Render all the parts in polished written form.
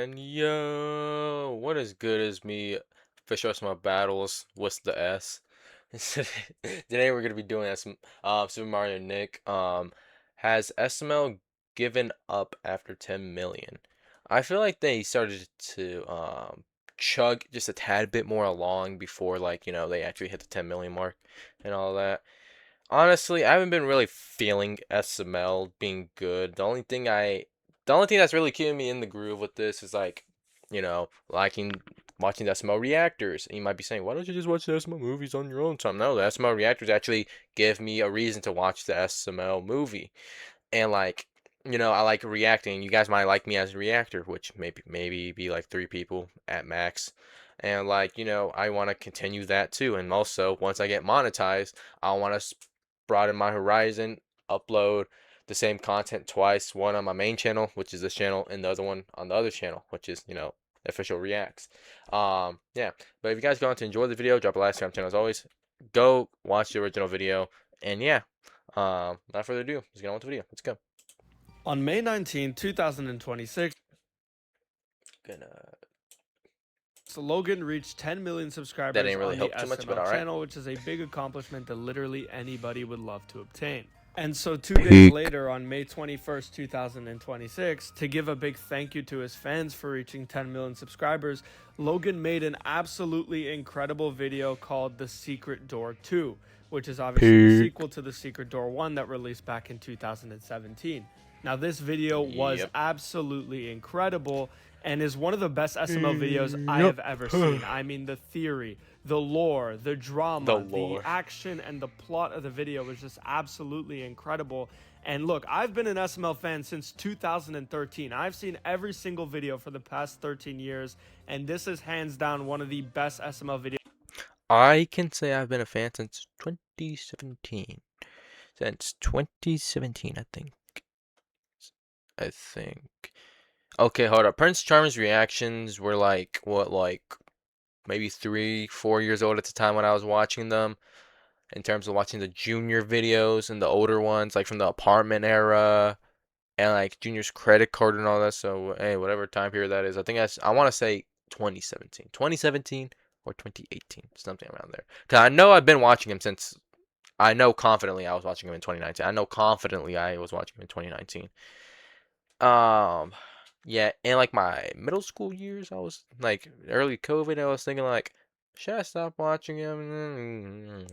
And yo, what is good as me? Fish out my battles. What's the S? Today we're gonna be doing Super Mario Nick. Has SML given up after 10 million? I feel like they started to chug just a tad bit more along before they actually hit the 10 million mark and all that. Honestly, I haven't been really feeling SML being good. The only thing that's really keeping me in the groove with this is liking watching the SML reactors. And you might be saying, why don't you just watch the SML movies on your own time? No, the SML reactors actually give me a reason to watch the SML movie. And I like reacting. You guys might like me as a reactor, which maybe be like 3 people at max. And I want to continue that too. And also, once I get monetized, I want to broaden my horizon, upload the same content twice, one on my main channel, which is this channel, and the other one on the other channel, which is, official reacts. Yeah. But if you guys going to enjoy the video, drop a like, subscribe channel as always. Go watch the original video. And yeah, without further ado, let's get on with the video. Let's go. On May 19, 2026, Gonna Logan reached 10 million that subscribers didn't really on the help too much, but SML all right. channel, which is a big accomplishment that literally anybody would love to obtain. And so 2 days later, on May 21st, 2026, to give a big thank you to his fans for reaching 10 million subscribers, Logan made an absolutely incredible video called The Secret Door 2, which is obviously the sequel to The Secret Door 1 that released back in 2017. Now, this video was Yep. absolutely incredible and is one of the best SML videos I have ever seen. I mean, the theory, the lore, the drama, the action, and the plot of the video was just absolutely incredible. And look, I've been an SML fan since 2013. I've seen every single video for the past 13 years, and this is hands down one of the best SML videos. I can say I've been a fan since 2017. Since 2017, I think. Okay, hold up. Prince Charming's reactions were maybe 3, 4 years old at the time when I was watching them. In terms of watching the Junior videos and the older ones, like from the apartment era and like Junior's credit card and all that. So hey, whatever time period that is, I want to say 2017 or 2018, something around there. Cause I know I've been watching him since. I know confidently I was watching him in 2019. I know confidently I was watching him in 2019. Yeah, in like my middle school years, I was like early COVID. I was thinking like, should I stop watching him?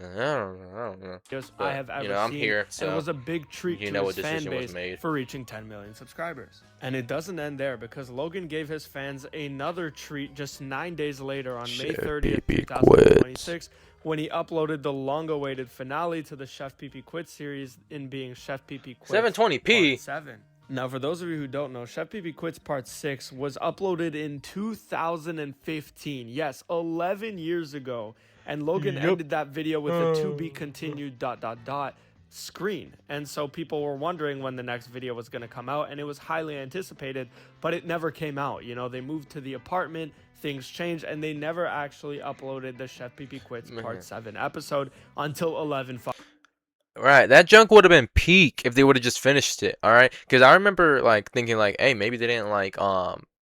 I don't know. I But have ever I'm seen, here, and it so was a big treat to what his fan decision was base made. for reaching 10 million subscribers. And it doesn't end there, because Logan gave his fans another treat just 9 days later on May 30th, 2026, when he uploaded the long-awaited finale to the Chef PP Quits series, in being Chef PP Quits 720p. Part 7. Now, for those of you who don't know, Chef PP Quits Part 6 was uploaded in 2015. Yes, 11 years ago. And Logan ended that video with a to be continued ... screen. And so people were wondering when the next video was going to come out, and it was highly anticipated, but it never came out. You know, they moved to the apartment, things changed, and they never actually uploaded the Chef PP Quits Part 7 episode until 11/5. Right, that junk would have been peak if they would have just finished it. All right, because I remember thinking hey, maybe they didn't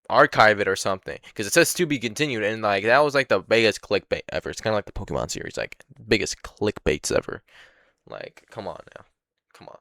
archive it or something, because it says to be continued, and that was the biggest clickbait ever. It's kind of like the Pokemon series, biggest clickbaits ever. Come on now, come on.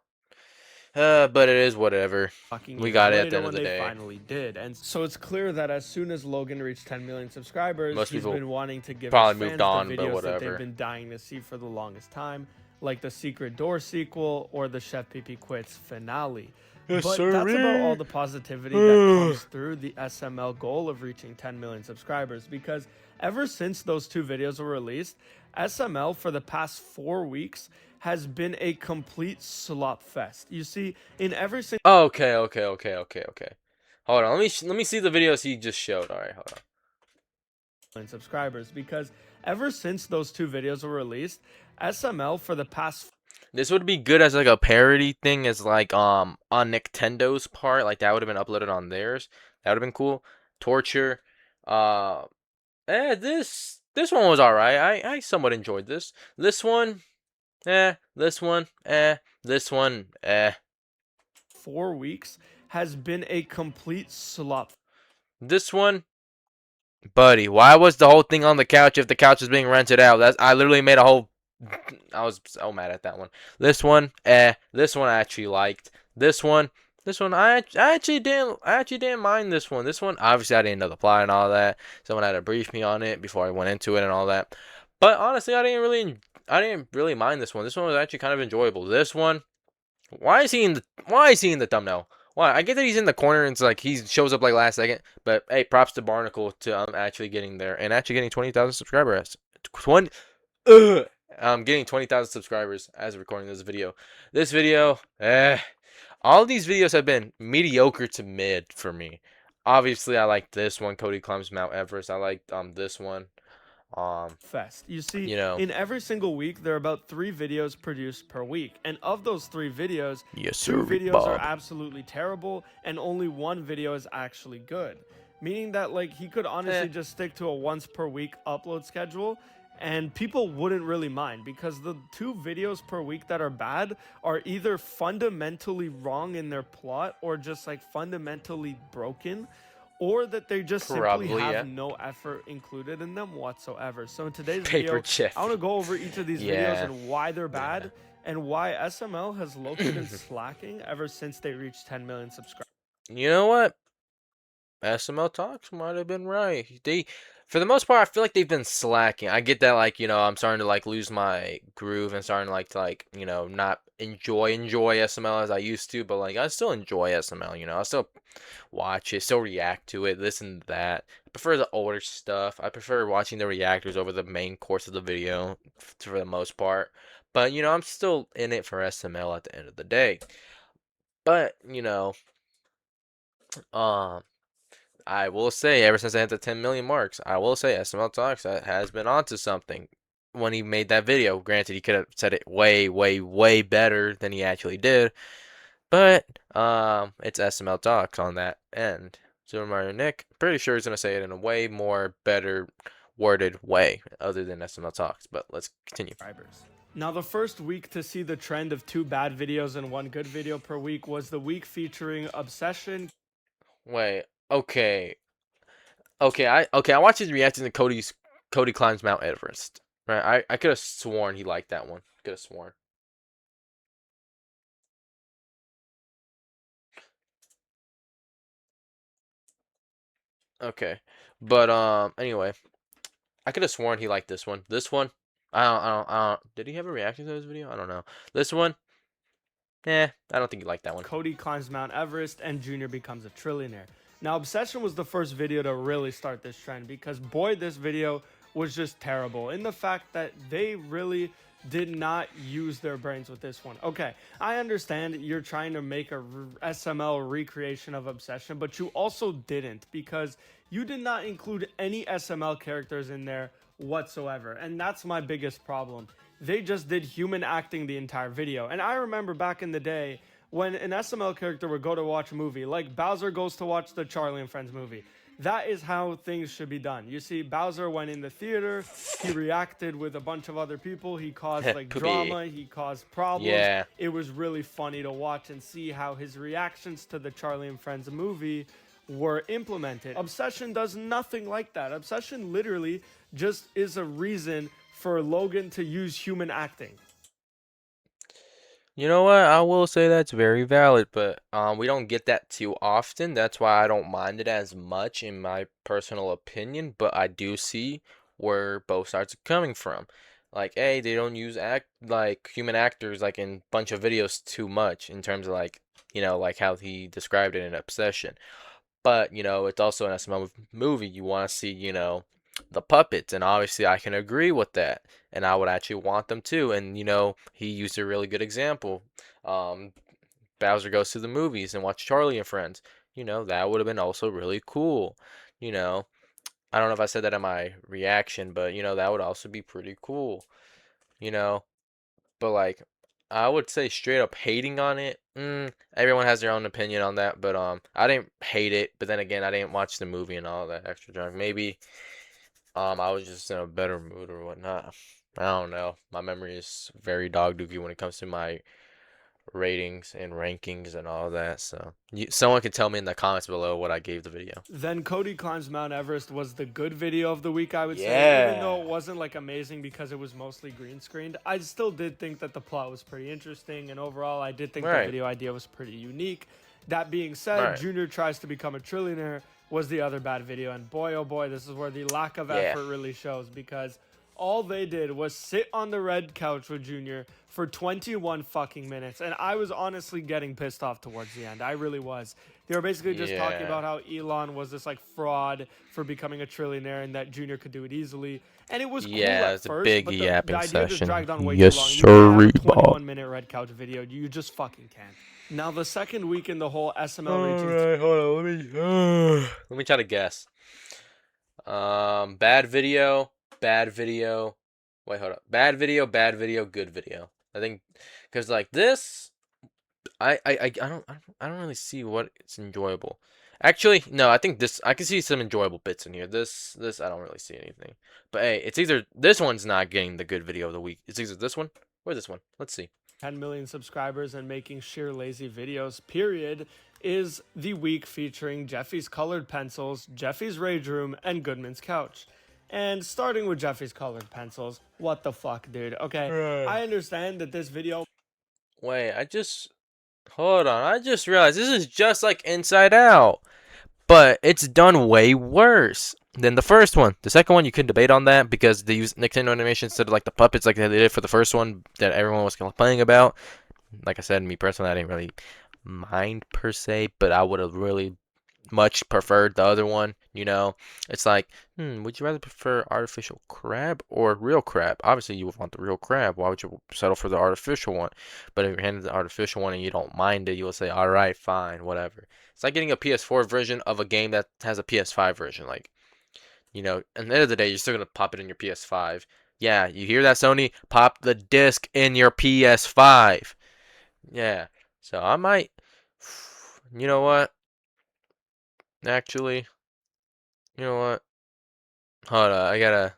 But it is whatever. We got it at the end of the day. Finally did. And so it's clear that as soon as Logan reached 10 million subscribers, Most he's people been wanting to give probably his fans moved on, the but videos that whatever. they've been dying to see for the longest time, like the Secret Door sequel or the Chef PP Quits finale. Yes, but sirree. that's about all the positivity that comes through the SML goal of reaching 10 million subscribers, because ever since those 2 videos were released, SML for the past 4 weeks has been a complete slop fest. You see, in every single... Okay. Hold on, let me see the videos he just showed. All right, hold on. subscribers, because ever since those 2 videos were released, SML for the past... This would be good as a parody thing, as on Nintendo's part, that would have been uploaded on theirs. That would have been cool. Torture. This one was alright. I somewhat enjoyed this. This one, this one, this one, 4 weeks has been a complete slop. This one, buddy, why was the whole thing on the couch if the couch is being rented out? That's I literally made a whole. I was so mad at that one. This one, eh. This one I actually liked. This one, I actually didn't. I actually didn't mind this one. This one, obviously, I didn't know the plot and all that. Someone had to brief me on it before I went into it and all that. But honestly, I didn't really mind this one. This one was actually kind of enjoyable. This one, why is he in the thumbnail? Why? I get that he's in the corner and it's like he shows up like last second, but hey, props to Barnacle to actually getting there and actually getting 20,000 subscribers. 20 getting 20,000 subscribers as of recording this video. This video, all these videos have been mediocre to mid for me. Obviously, I like this one, Cody climbs Mount Everest. I like this one. Um, Fest. You see, you know, in every single week, there are about 3 videos produced per week. And of those 3 videos, yes, 2 videos are Bob. absolutely terrible, and only 1 video is actually good. Meaning that, like, he could Eh, honestly just stick to a once per week upload schedule, and people wouldn't really mind because the 2 videos per week that are bad are either fundamentally wrong in their plot or just like fundamentally broken, or that they just simply probably have yeah. no effort included in them whatsoever. So in today's Paper video, chip. I want to go over each of these videos Yeah. and why they're Yeah. bad and why SML has low-key been slacking ever since they reached 10 million subscribers. You know what? SML talks might have been right. For the most part, I feel like they've been slacking. I get that, like, I'm starting to like lose my groove and starting like to like, not enjoy SML as I used to. But like, I still enjoy SML. I still watch it, still react to it, this and that. I prefer the older stuff. I prefer watching the reactors over the main course of the video for the most part. But I'm still in it for SML at the end of the day. But um. I will say, ever since I hit the 10 million marks, I will say SML Talks has been onto something. When he made that video, granted, he could have said it way, way, way better than he actually did, but it's SML Talks on that end. Super Mario Nick, pretty sure he's gonna say it in a way more better worded way, other than SML Talks. But let's continue. Now, the first week to see the trend of 2 bad videos and 1 good video per week was the week featuring Obsession, Wait, okay, I watched his reaction to Cody climbs Mount Everest. Right, I could have sworn he liked that one. Could have sworn. Okay. But anyway, I could have sworn he liked this one. This one, I don't. Did he have a reaction to this video? I don't know. This one, I don't think he liked that one. Cody climbs Mount Everest, and Junior becomes a trillionaire. Now, Obsession was the first video to really start this trend because, boy, this video was just terrible in the fact that they really did not use their brains with this one. Okay, I understand you're trying to make a SML recreation of Obsession, but you also didn't because you did not include any SML characters in there whatsoever. And that's my biggest problem. They just did human acting the entire video. And I remember back in the day when an SML character would go to watch a movie, like Bowser goes to watch the Charlie and Friends movie. That is how things should be done. You see, Bowser went in the theater, he reacted with a bunch of other people, he caused like Poopy. drama, he caused problems. Yeah. It was really funny to watch and see how his reactions to the Charlie and Friends movie were implemented. Obsession does nothing like that. Obsession literally just is a reason for Logan to use human acting. You know what? I will say that's very valid, but we don't get that too often. That's why I don't mind it as much in my personal opinion, but I do see where both sides are coming from. Like, hey, they don't use human actors like in bunch of videos too much in terms of like, like how he described it in Obsession. But, it's also an SML movie. You want to see, the puppets, and obviously I can agree with that. And I would actually want them too. And, he used a really good example. Um, Bowser goes to the movies and watch Charlie and Friends. That would have been also really cool. You know, I don't know if I said that in my reaction, but, that would also be pretty cool. You know, but like I would say straight up hating on it. Everyone has their own opinion on that, but I didn't hate it. But then again, I didn't watch the movie and all that extra junk. Maybe I was just in a better mood or whatnot. I don't know. My memory is very dog dookie when it comes to my ratings and rankings and all that. So someone can tell me in the comments below what I gave the video. Then Cody Climbs Mount Everest was the good video of the week, I would say. Even though Yeah. it wasn't like amazing because it was mostly green screened, I still did think that the plot was pretty interesting. And overall, I did think the Right. video idea was pretty unique. That being said, Right. Junior Tries to Become a Trillionaire was the other bad video. And boy, oh boy, this is where the lack of Yeah. effort really shows, because all they did was sit on the red couch with Junior for 21 fucking minutes. And I was honestly getting pissed off towards the end. I really was. They were basically just talking Yeah. about how Elon was this like fraud for becoming a trillionaire and that Junior could do it easily. And it was cool Yeah, at it's a first, big but the yapping idea just session. dragged on way Yes, too long. You can't have sir, a Bob. 21-minute red couch video. You just fucking can't. Now, the second week in the whole SML All region. right, hold on. Let me try to guess. Bad video, bad video. Wait, hold up. Bad video, good video. I think, cause like this, I don't really see what it's enjoyable. Actually, no, I think this I can see some enjoyable bits in here. This I don't really see anything. But hey, it's either this one's not getting the good video of the week. It's either this one or this one. Let's see. 10 million subscribers and making sheer lazy videos, period, is the week featuring Jeffy's Colored Pencils, Jeffy's Rage Room, and Goodman's Couch. And starting with Jeffy's Colored Pencils, what the fuck, dude? Okay, Right. I understand that this video Wait, hold on. I just realized this is just like Inside Out, but it's done way worse than the first one. The second one you could debate on that because they use Nintendo animation instead of like the puppets like they did for the first one that everyone was complaining about. Like I said, me personally, I didn't really mind per se, but I would have really much preferred the other one. You know, it's like, would you rather prefer artificial crab or real crab? Obviously, you would want the real crab. Why would you settle for the artificial one? But if you're handed the artificial one and you don't mind it, you will say, all right, fine, whatever. It's like getting a PS4 version of a game that has a PS5 version. Like, at the end of the day, you're still gonna pop it in your PS5. Yeah, you hear that, Sony? Pop the disc in your PS5. Yeah. So I might. You know what? Actually, you know what? Hold on, I gotta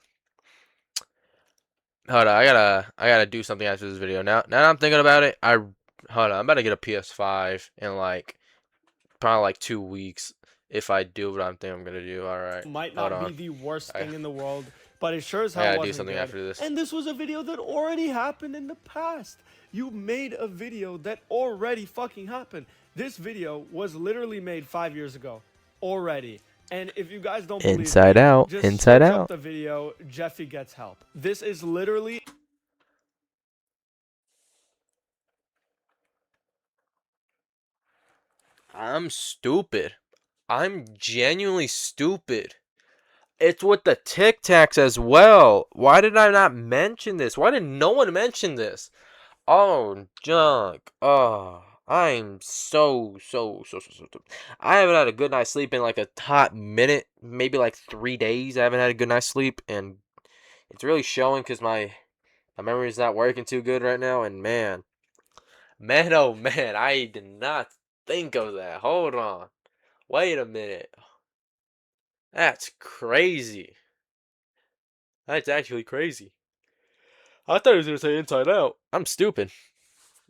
do something after this video. Now that I'm thinking about it, hold on, I'm about to get a PS5 in like probably like 2 weeks if I do what I'm thinking I'm gonna do. All right, might hold not be on, the worst I thing in the world, but it sure as I hell gotta do wasn't something good. after this. And this was a video that already happened in the past. You made a video that already fucking happened. This video was literally made 5 years ago already. And if you guys don't believe Inside me, Out, just Inside search up Out. the video Jeffy Gets Help. This is literally I'm stupid. I'm genuinely stupid. It's with the Tic Tacs as well. Why did I not mention this? Why did no one mention this? Oh, junk. Oh, I'm so. I haven't had a good night's sleep in like a hot minute, maybe like 3 days. I haven't had a good night's sleep, and it's really showing because my memory's not working too good right now. And man, oh man, I did not think of that. Hold on, wait a minute. That's crazy. That's actually crazy. I thought he was gonna say Inside Out. I'm stupid.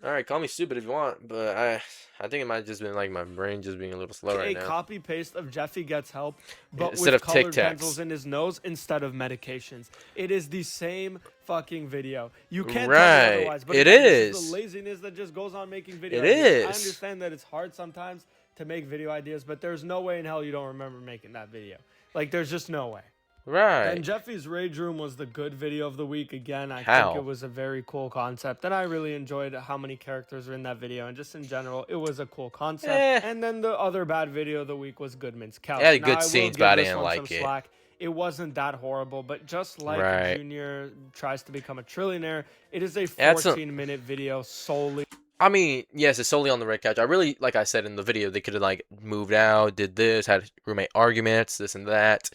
All right, call me stupid if you want, but I think it might have just been like my brain just being a little slow right a now. copy paste of Jeffy Gets Help, but Instead with of Tic colored pencils Tacs. in his nose instead of medications. It is the same fucking video. You can't tell me Right. otherwise. But It again, this is the is. laziness that just goes on making video It ideas. I is. understand that it's hard sometimes to make video ideas, but there's no way in hell you don't remember making that video. Like, there's just no way. And Right. Jeffy's Rage Room was the good video of the week. Again, I think it How? was a very cool concept. And I really enjoyed how many characters were in that video. And just in general, it was a cool concept. Eh. And then the other bad video of the week was Goodman's Couch. It had Now, good I will scenes, give but I this didn't one like some it. slack. It wasn't that horrible. But just like Right. Junior Tries to Become a Trillionaire, it is a That's a, 14-minute video solely. I mean, yes, it's solely on the red couch. I really, like I said in the video, they could have like moved out, did this, had roommate arguments, this and that.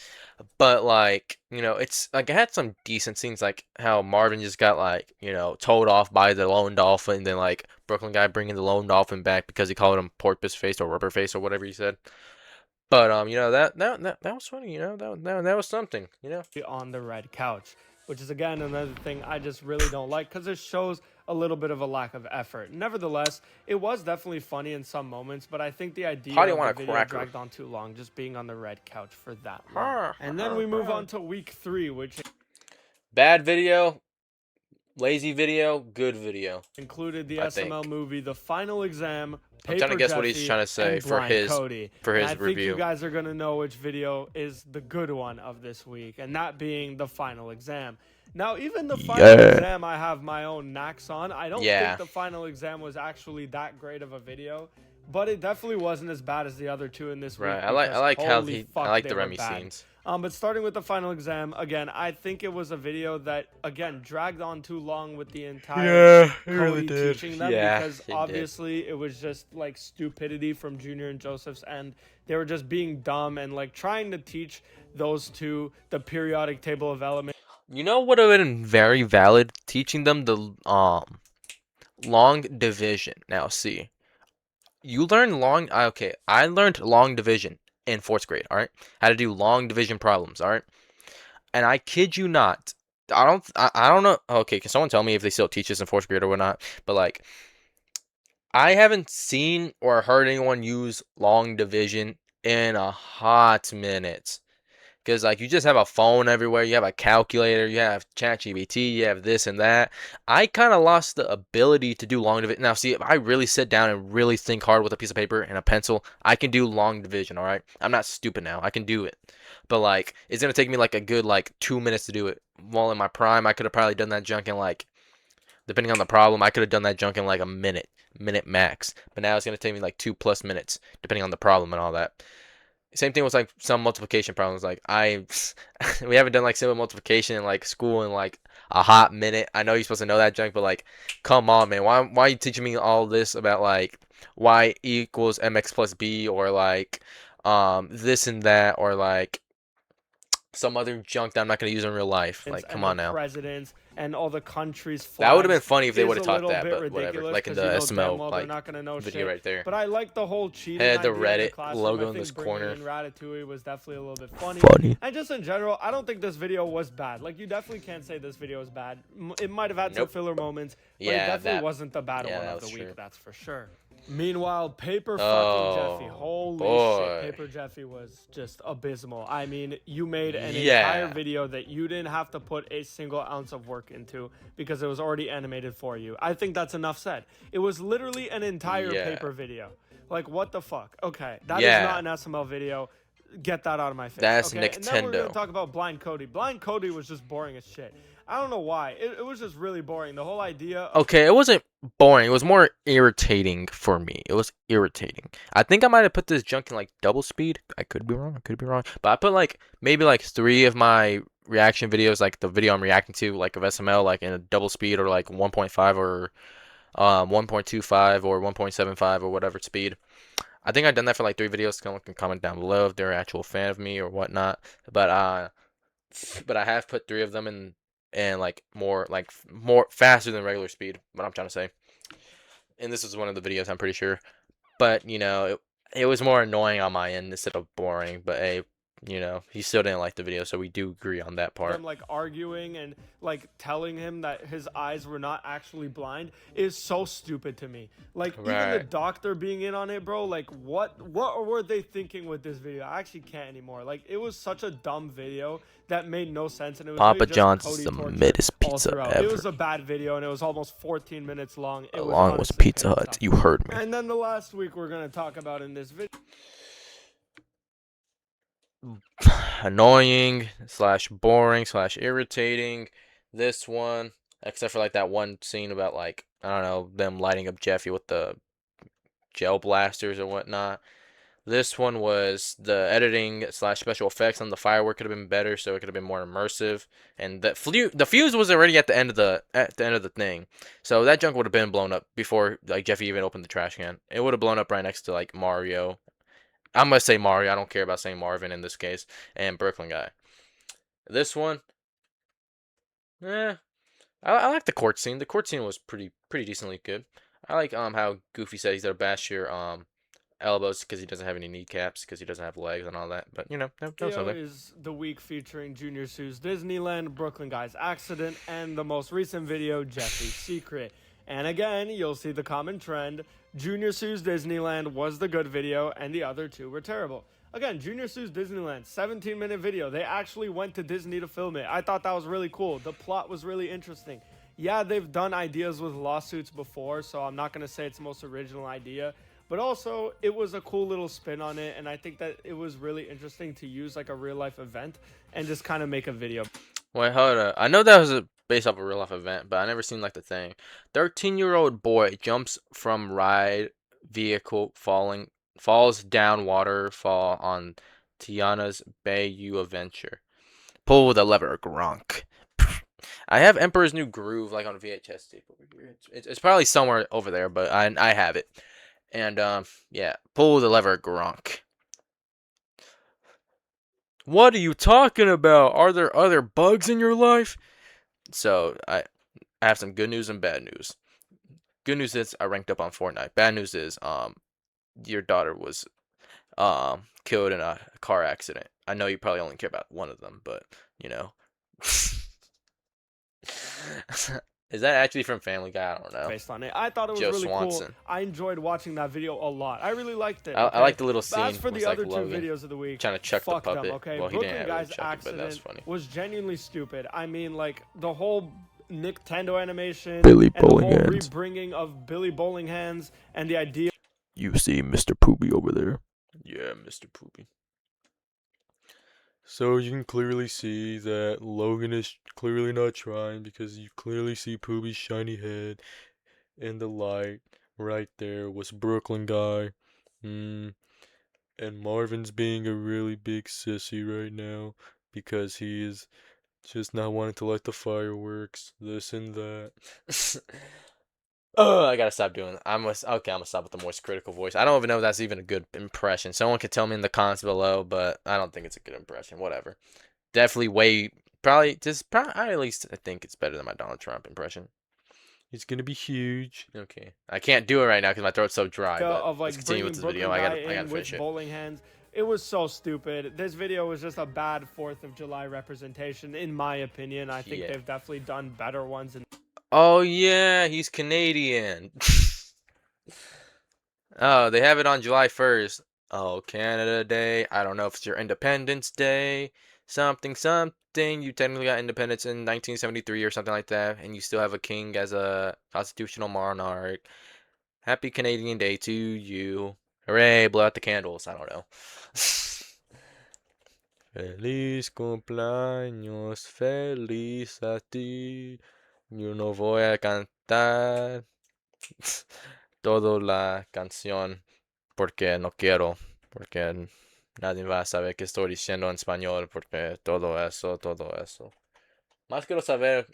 But like, it's like it had some decent scenes, like how Marvin just got like, towed off by the lone dolphin, then like Brooklyn guy bringing the lone dolphin back because he called him porpoise face or rubber face or whatever he said. But that was funny, that was something. On the red couch, which is again another thing I just really don't like, because it shows a little bit of a lack of effort. Nevertheless, it was definitely funny in some moments, but I think the How idea do you of the want a video cracker? dragged on too long, just being on the red couch for that long. Huh, And then huh, we move huh. on to week 3, which Bad video, lazy video, good video. included the I SML think. movie, The Final Exam, I'm trying to Paper guess what he's Jeffy, trying to say and for Blind his Cody. for And his I think you review. guys are going to know which video is the good one of this week, and that being The Final Exam. Now, even The Final Yeah. Exam, I have my own knacks on. I don't think Yeah. The Final Exam was actually that great of a video, but it definitely wasn't as bad as the other two in this week Right. I because like how holy I fuck, like they the were Remy bad. scenes. But starting with The Final Exam, again, I think it was a video that, again, dragged on too long with the entire Cody teaching them Yeah, because it did. obviously it was just like stupidity from Junior and Joseph's end. They were just being dumb and like trying to teach those two the periodic table of elements. You know what would have been very valid? Teaching them the long division. Now see, you learn long. Okay, I learned long division in fourth grade. All right, how to do long division problems. All right, and I kid you not. I don't know. Okay, can someone tell me if they still teach this in fourth grade or whatnot? But like, I haven't seen or heard anyone use long division in a hot minute. Because like you just have a phone everywhere, you have a calculator, you have ChatGPT, you have this and that. I kind of lost the ability to do long division. Now, see, if I really sit down and really think hard with a piece of paper and a pencil, I can do long division. All right, I'm not stupid now. I can do it. But like, it's gonna take me like a good like 2 minutes to do it. While in my prime, I could have probably done that junk in like, depending on the problem, I could have done that junk in like a minute max. But now it's gonna take me like 2+ minutes, depending on the problem and all that. Same thing with like some multiplication problems. Like we haven't done like simple multiplication in like school in like a hot minute. I know you're supposed to know that junk, but like, come on, man. Why are you teaching me all this about like y equals mx plus b or like this and that or like some other junk that I'm not gonna use in real life? Like, come And the on now. presidents and all the countries' That would have been flags funny if they is would a have taught little that, bit but whatever. ridiculous Like in because the you know damn SML well they're like not going to know video shit. right there. But I like the whole cheating Had the idea in the Reddit classroom. logo I in this think bringing corner. in Ratatouille was definitely a little bit funny. Funny. And just in general, I don't think this video was bad. Like, you definitely can't say this video is bad. It might have had some Nope. filler moments, but it Yeah, definitely that. wasn't the bad Yeah, one that of the was week, true. that's for sure. Meanwhile, Paper fucking Jeffy, Oh holy shit, boy. Paper Jeffy was just abysmal. I mean, you made an entire Yeah. video that you didn't have to put a single ounce of work into because it was already animated for you. I think that's enough said. It was literally an entire Yeah. Paper video. Like, what the fuck? Okay, that is Yeah. not an SML video. Get that out of my face. That's okay? And then we're Nintendo. gonna talk about Blind Cody. Blind Cody was just boring as shit. I don't know why. It was just really boring. The whole idea of Okay, it wasn't boring. It was more irritating for me. It was irritating. I think I might have put this junk in like double speed. I could be wrong. I could be wrong. But I put like maybe like 3 of my reaction videos, like the video I'm reacting to, like of SML, like in a double speed or like 1.5 or 1.25 or 1.75 or whatever speed. I think I've done that for like 3 videos. Someone can comment down below if they're an actual fan of me or whatnot. But I have put 3 of them in and like more faster than regular speed. What I'm trying to say. And this is one of the videos, I'm pretty sure. But you know, it was more annoying on my end instead of boring. But hey, you know, he still didn't like the video, so we do agree on that part. them like arguing and like telling him that his eyes were not actually blind is so stupid to me. Like even the Right. doctor being in on it, bro. Like what were they thinking with this video? I actually can't anymore. Like it was such a dumb video that made no sense, and it was Papa really just John's Cody is the torture middest all pizza throughout. ever. It was a bad video, and it was almost 14 minutes long. It Along was with honestly Pizza pain Hut. stuff. You heard me. And then the last week we're gonna talk about in this video. Annoying slash boring slash irritating. This one, except for like that one scene about like I don't know them lighting up Jeffy with the gel blasters or whatnot. This one was the editing slash special effects on the firework could have been better, so it could have been more immersive. And the fuse was already at the end of the thing, so that junk would have been blown up before like Jeffy even opened the trash can. It would have blown up right next to like Mario. I'm gonna say Mario. I don't care about saying Marvin in this case. And Brooklyn guy. This one, eh. I like the court scene. The court scene was pretty decently good. I like how Goofy said he's gonna bash your elbows because he doesn't have any kneecaps because he doesn't have legs and all that. But you know, that was Video something. is the week featuring Junior Sue's Disneyland, Brooklyn Guy's Accident, and the most recent video, Jeffy's Secret. And again, you'll see the common trend. Junior Sue's Disneyland was the good video, and the other two were terrible. Again, Junior Sue's Disneyland, 17-minute video. They actually went to Disney to film it. I thought that was really cool. The plot was really interesting. Yeah, they've done ideas with lawsuits before, so I'm not going to say it's the most original idea. But also, it was a cool little spin on it, and I think that it was really interesting to use like a real-life event and just kind of make a video. Wait, hold up. I know that was based off a real life event, but I never seen like the thing. 13-year-old boy jumps from ride vehicle falls down waterfall on Tiana's Bayou adventure. Pull the lever, Gronk. I have Emperor's New Groove like on VHS tape over here. It's probably somewhere over there, but I have it. And yeah, pull the lever, Gronk. What are you talking about? Are there other bugs in your life? So I have some good news and bad news. Good news is I ranked up on Fortnite. Bad news is your daughter was killed in a car accident. I know you probably only care about one of them, but you know. Is that actually from Family Guy? I don't know. Based on it, I thought it was Joe really Swanson. cool. I enjoyed watching that video a lot. I really liked it. I like the little scene. But as for the with, like, other two Logan videos of the week, trying to chuck the fuck them, puppet. okay? Well, he Brooklyn didn't Guy's actually chuck it, but that was accident funny. was genuinely stupid. I mean, like the whole Nintendo animation Billy and the whole Bowlinghands. rebringing of Billy Bowlinghands and the idea. You see Mr. Poopy over there? Yeah, Mr. Poopy. So you can clearly see that Logan is clearly not trying because you clearly see Poopy's shiny head in the light right there was Brooklyn Guy. And Marvin's being a really big sissy right now because he is just not wanting to light the fireworks, this and that. Oh, I gotta stop doing that. I'm gonna stop with the more critical voice. I don't even know if that's even a good impression. Someone could tell me in the comments below, but I don't think it's a good impression. Whatever. Definitely I at least I think it's better than my Donald Trump impression. It's gonna be huge. Okay, I can't do it right now because my throat's so dry. But Of like let's continue with this video. I gotta with finish it. Bowlinghands. It was so stupid. This video was just a bad 4th of July representation, in my opinion. I think they've definitely done better ones. Oh yeah, he's Canadian. Oh, they have it on July 1st. Oh, Canada Day. I don't know if it's your Independence Day. Something, something. You technically got independence in 1973 or something like that, and you still have a king as a constitutional monarch. Happy Canadian Day to you. Hooray, blow out the candles. I don't know. Feliz cumpleaños, feliz a ti. Yo no voy a cantar toda la canción porque no quiero, porque nadie va a saber qué estoy diciendo en español, porque todo eso, todo eso. Más quiero saber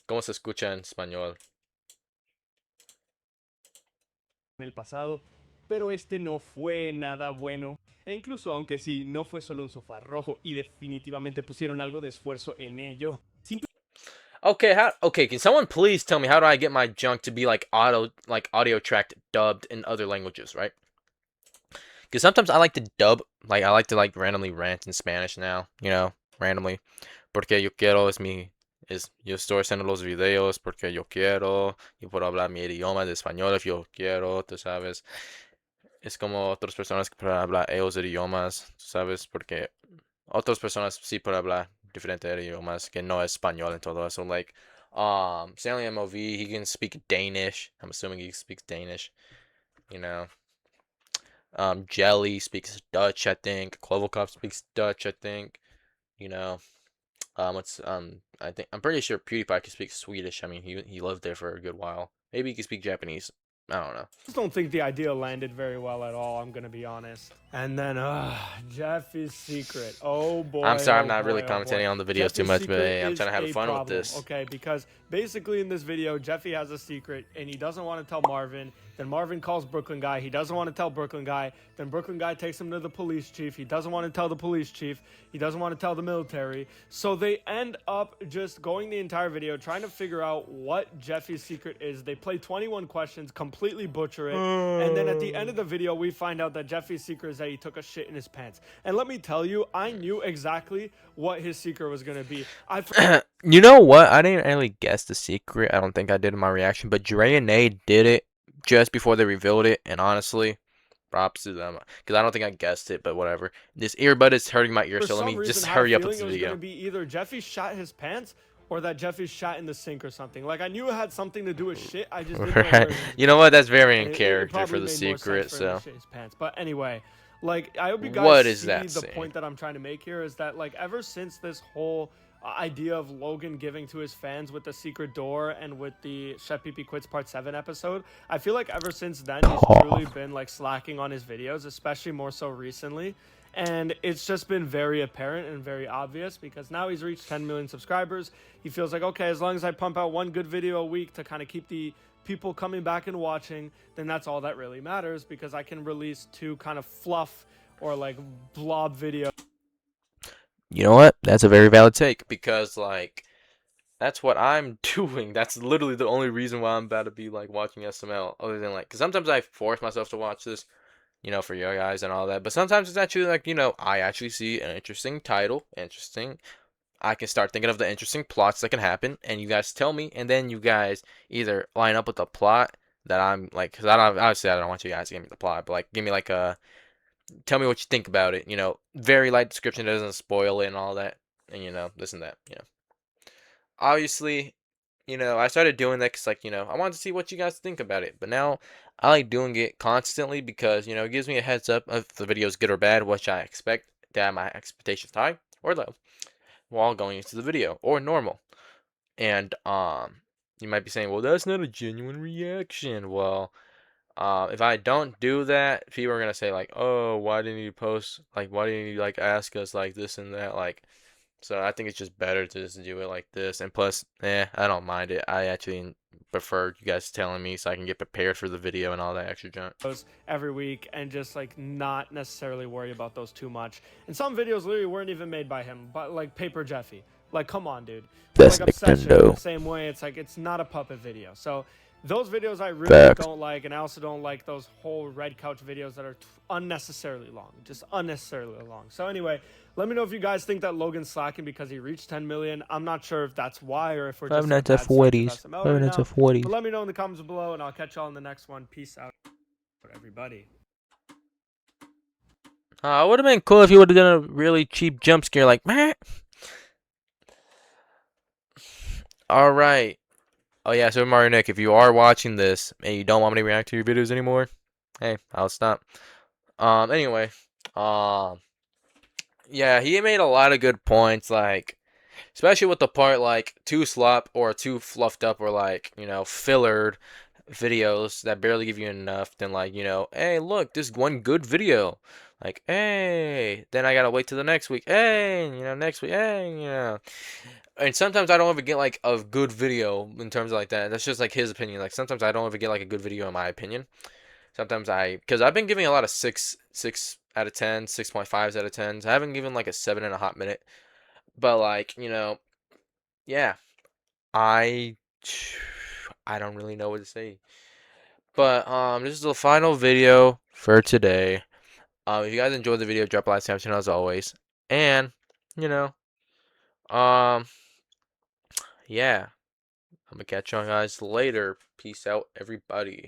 cómo se escucha en español. En el pasado, pero este no fue nada bueno. E incluso aunque sí, no fue solo un sofá rojo y definitivamente pusieron algo de esfuerzo en ello. Okay, can someone please tell me how do I get my junk to be like audio tracked dubbed in other languages, right? Because sometimes I like to dub, like I like to like randomly rant in Spanish now, you know, randomly. Porque yo quiero yo estoy haciendo los videos porque yo quiero, y puedo hablar mi idioma de español if yo quiero, tú sabes. Es como otras personas que pueden hablar ellos idiomas, tú sabes, porque otras personas sí pueden hablar diferentes idiomas que no es español and todo eso. Like, Stanley MOV, he can speak Danish. I'm assuming he speaks Danish, you know. Jelly speaks Dutch, I think. Clovelcop speaks Dutch, I think. You know. I'm pretty sure PewDiePie can speak Swedish. I mean, he lived there for a good while. Maybe he can speak Japanese. I don't know. I just don't think the idea landed very well at all, I'm gonna be honest. And then, Jeffy's secret. Oh boy. I'm sorry, oh I'm not boy, really oh commentating boy. on the videos Jeffy's too much, but secret hey, I'm is trying to have a fun with problem, this. Okay, because basically in this video, Jeffy has a secret and he doesn't want to tell Marvin. Then Marvin calls Brooklyn guy. He doesn't want to tell Brooklyn guy. Then Brooklyn guy takes him to the police chief. He doesn't want to tell the police chief. He doesn't want to tell the military. So they end up just going the entire video trying to figure out what Jeffy's secret is. They play 21 questions, completely butcher it. And then at the end of the video, we find out that Jeffy's secret is that he took a shit in his pants. And let me tell you, I knew exactly what his secret was going to be. You know what? I didn't really guess the secret. I don't think I did in my reaction, but Dre and Nate did it just before they revealed it, and honestly, props to them, because I don't think I guessed it, but whatever. This earbud is hurting my ear, For so let some me reason, just had hurry a up with feeling the it was going video. to be either Jeffy shot his pants or that Jeffy shot in the sink or something. Like, I knew it had something to do with shit. I just didn't know where it was. You know what? That's very in It character for probably the made more secret, sense for him so. to shit his pants. But anyway, like, I hope you What guys is see that the saying? point that I'm trying to make here is that, like, ever since this whole idea of Logan giving to his fans with the secret door and with the Chef Pee Pee Quits Part 7 episode, I feel like ever since then he's truly been like slacking on his videos, especially more so recently. And it's just been very apparent and very obvious because now he's reached 10 million subscribers. He feels like, okay, as long as I pump out one good video a week to kind of keep the people coming back and watching, then that's all that really matters because I can release 2 kind of fluff or like blob videos. You know what? That's a very valid take, because, like, that's what I'm doing. That's literally the only reason why I'm about to be, like, watching SML, other than, like, because sometimes I force myself to watch this, for you guys and all that, but sometimes it's actually, like, I actually see an interesting title, I can start thinking of the interesting plots that can happen, and you guys tell me, and then you guys either line up with the plot that I'm, like, because obviously I don't want you guys to give me the plot, but, like, give me, like, tell me what you think about it, very light description that doesn't spoil it and all that, and, this and that, Obviously, I started doing that because, like, I wanted to see what you guys think about it, but now I like doing it constantly because, it gives me a heads up if the video is good or bad, which I expect, that my expectations high or low while going into the video, or normal. And, you might be saying, well, that's not a genuine reaction. Well, if I don't do that, people are gonna say, like, oh, why didn't you post, like, why didn't you, like, ask us, like, this and that, like, so I think it's just better to just do it like this. And plus, I don't mind it. I actually prefer you guys telling me so I can get prepared for the video and all that extra junk. Every week and just like not necessarily worry about those too much. And some videos literally weren't even made by him, but like Paper Jeffy. Like, come on, dude. That's like Obsession, Nintendo. the same way. It's like it's not a puppet video. So those videos I really Facts. don't like, and I also don't like those whole Red Couch videos that are unnecessarily long, just unnecessarily long. So anyway, let me know if you guys think that Logan's slacking because he reached 10 million. I'm not sure if that's why or if we're just in a bad stretch with SML right now. But let me know in the comments below, and I'll catch y'all in the next one. Peace out, everybody. It would have been cool if you would have done a really cheap jump scare, like, meh. Alright. Oh yeah, Super Mario Nick, if you are watching this and you don't want me to react to your videos anymore, hey, I'll stop. Anyway, yeah, he made a lot of good points, like, especially with the part, like, too slop or too fluffed up or, like, fillered videos that barely give you enough, then, like, hey, look, this one good video. Like, hey, then I gotta wait till the next week. Hey, next week, hey. And sometimes I don't ever get, like, a good video in terms of, like, that. That's just, like, his opinion. Like, sometimes I don't ever get, like, a good video in my opinion. Sometimes because I've been giving a lot of 6 out of 10, 6.5s out of 10s. I haven't given, like, a 7 in a hot minute. But, like, yeah, I I don't really know what to say. But this is the final video for today. If you guys enjoyed the video, drop a like, subscribe as always. And, you know, um yeah, I'm gonna catch you guys later. Peace out, everybody.